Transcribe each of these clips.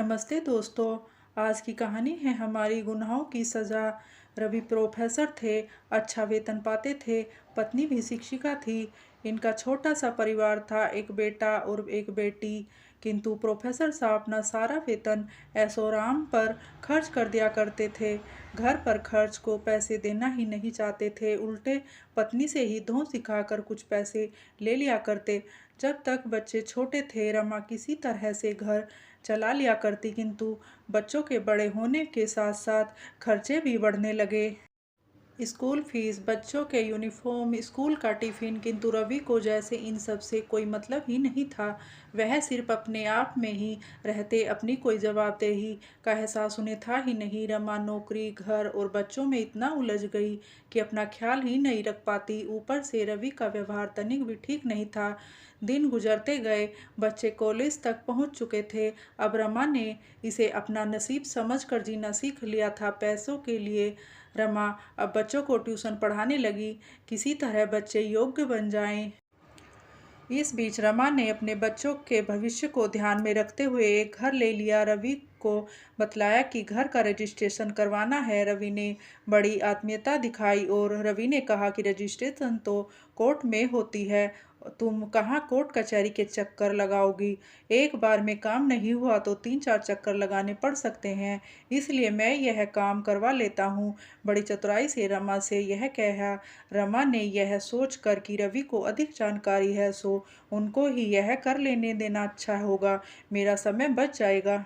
नमस्ते दोस्तों। आज की कहानी है हमारी गुनाहों की सज़ा। रवि प्रोफेसर थे, अच्छा वेतन पाते थे, पत्नी भी शिक्षिका थी। इनका छोटा सा परिवार था, एक बेटा और एक बेटी। किंतु प्रोफेसर साहब अपना सारा वेतन ऐशोआराम पर खर्च कर दिया करते थे। घर पर खर्च को पैसे देना ही नहीं चाहते थे, उल्टे पत्नी से ही धों सिखाकर कुछ पैसे ले लिया करते। जब तक बच्चे छोटे थे, रमा किसी तरह से घर चला लिया करती, किंतु बच्चों के बड़े होने के साथ साथ खर्चे भी बढ़ने लगे। स्कूल फीस, बच्चों के यूनिफॉर्म, स्कूल का टिफिन। किंतु रवि को जैसे इन सब से कोई मतलब ही नहीं था। वह सिर्फ अपने आप में ही रहते, अपनी कोई जवाबदेही का एहसास उन्हें था ही नहीं। रमा नौकरी, घर और बच्चों में इतना उलझ गई कि अपना ख्याल ही नहीं रख पाती। ऊपर से रवि का व्यवहार तनिक भी ठीक नहीं था। दिन गुजरते गए, बच्चे कॉलेज तक पहुंच चुके थे। अब रमा ने इसे अपना नसीब समझकर जीना सीख लिया था। पैसों के लिए रमा अब बच्चों को ट्यूशन पढ़ाने लगी, किसी तरह बच्चे योग्य बन जाएं। इस बीच रमा ने अपने बच्चों के भविष्य को ध्यान में रखते हुए एक घर ले लिया। रवि को बतलाया कि घर का रजिस्ट्रेशन करवाना है। रवि ने बड़ी आत्मीयता दिखाई और रवि ने कहा कि रजिस्ट्रेशन तो कोर्ट में होती है, तुम कहाँ कोर्ट कचहरी के चक्कर लगाओगी। एक बार में काम नहीं हुआ तो 3-4 चक्कर लगाने पड़ सकते हैं, इसलिए मैं यह काम करवा लेता हूँ। बड़ी चतुराई से रमा से यह कहा। रमा ने यह सोचकर कि रवि को अधिक जानकारी है, सो उनको ही यह कर लेने देना अच्छा होगा, मेरा समय बच जाएगा।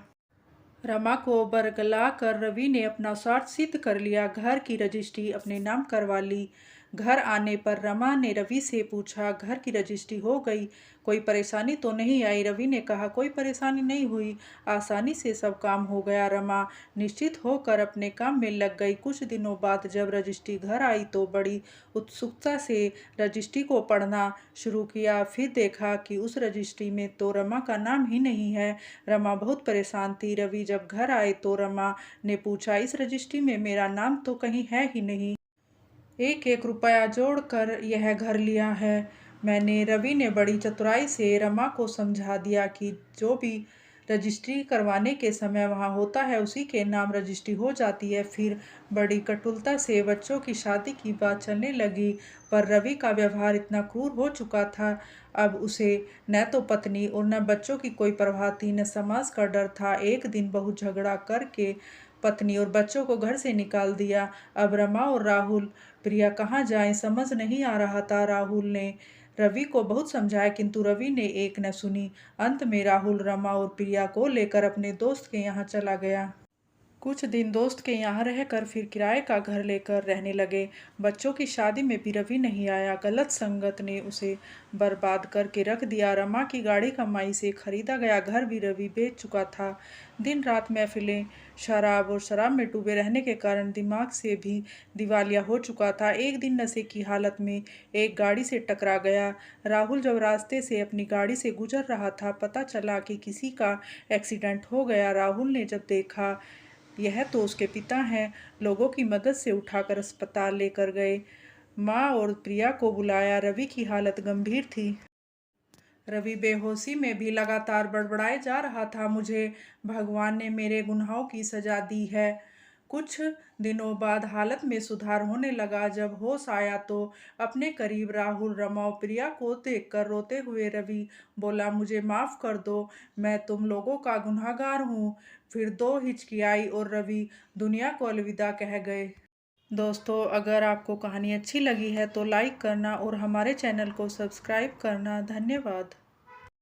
रमा को बरगला कर रवि ने अपना स्वार्थ सिद्ध कर लिया, घर की रजिस्ट्री अपने नाम करवा ली। घर आने पर रमा ने रवि से पूछा, घर की रजिस्ट्री हो गई, कोई परेशानी तो नहीं आई। रवि ने कहा, कोई परेशानी नहीं हुई, आसानी से सब काम हो गया। रमा निश्चित होकर अपने काम में लग गई। कुछ दिनों बाद जब रजिस्ट्री घर आई तो बड़ी उत्सुकता से रजिस्ट्री को पढ़ना शुरू किया। फिर देखा कि उस रजिस्ट्री में तो रमा का नाम ही नहीं है। रमा बहुत परेशान थी। रवि जब घर आए तो रमा ने पूछा, इस रजिस्ट्री में मेरा नाम तो कहीं है ही नहीं। एक एक रुपया जोड़कर यह घर लिया है मैंने। रवि ने बड़ी चतुराई से रमा को समझा दिया कि जो भी रजिस्ट्री करवाने के समय वहाँ होता है उसी के नाम रजिस्ट्री हो जाती है। फिर बड़ी कटुलता से बच्चों की शादी की बात चलने लगी, पर रवि का व्यवहार इतना क्रूर हो चुका था, अब उसे न तो पत्नी और न बच्चों की कोई परवाह थी, न समाज का डर था। एक दिन बहुत झगड़ा करके पत्नी और बच्चों को घर से निकाल दिया। अब रमा और राहुल प्रिया कहाँ जाएं समझ नहीं आ रहा था। राहुल ने रवि को बहुत समझाया, किंतु रवि ने एक न सुनी। अंत में राहुल रमा और प्रिया को लेकर अपने दोस्त के यहाँ चला गया। कुछ दिन दोस्त के यहाँ रहकर फिर किराए का घर लेकर रहने लगे। बच्चों की शादी में भी रवि नहीं आया। गलत संगत ने उसे बर्बाद करके रख दिया। रमा की गाड़ी कमाई से खरीदा गया घर भी रवि बेच चुका था। दिन रात महफिलें, शराब और शराब में डूबे रहने के कारण दिमाग से भी दिवालिया हो चुका था। एक दिन नशे की हालत में एक गाड़ी से टकरा गया। राहुल जब रास्ते से अपनी गाड़ी से गुजर रहा था, पता चला कि किसी का एक्सीडेंट हो गया। राहुल ने जब देखा यह तो उसके पिता हैं, लोगों की मदद से उठाकर अस्पताल लेकर गए। माँ और प्रिया को बुलाया। रवि की हालत गंभीर थी। रवि बेहोशी में भी लगातार बड़बड़ाए जा रहा था, मुझे भगवान ने मेरे गुनाहों की सजा दी है। कुछ दिनों बाद हालत में सुधार होने लगा। जब होश आया तो अपने करीब राहुल, रमा और प्रिया को देखकर रोते हुए रवि बोला, मुझे माफ़ कर दो, मैं तुम लोगों का गुनहगार हूँ। फिर दो हिचकियाई और रवि दुनिया को अलविदा कह गए। दोस्तों, अगर आपको कहानी अच्छी लगी है तो लाइक करना और हमारे चैनल को सब्सक्राइब करना। धन्यवाद।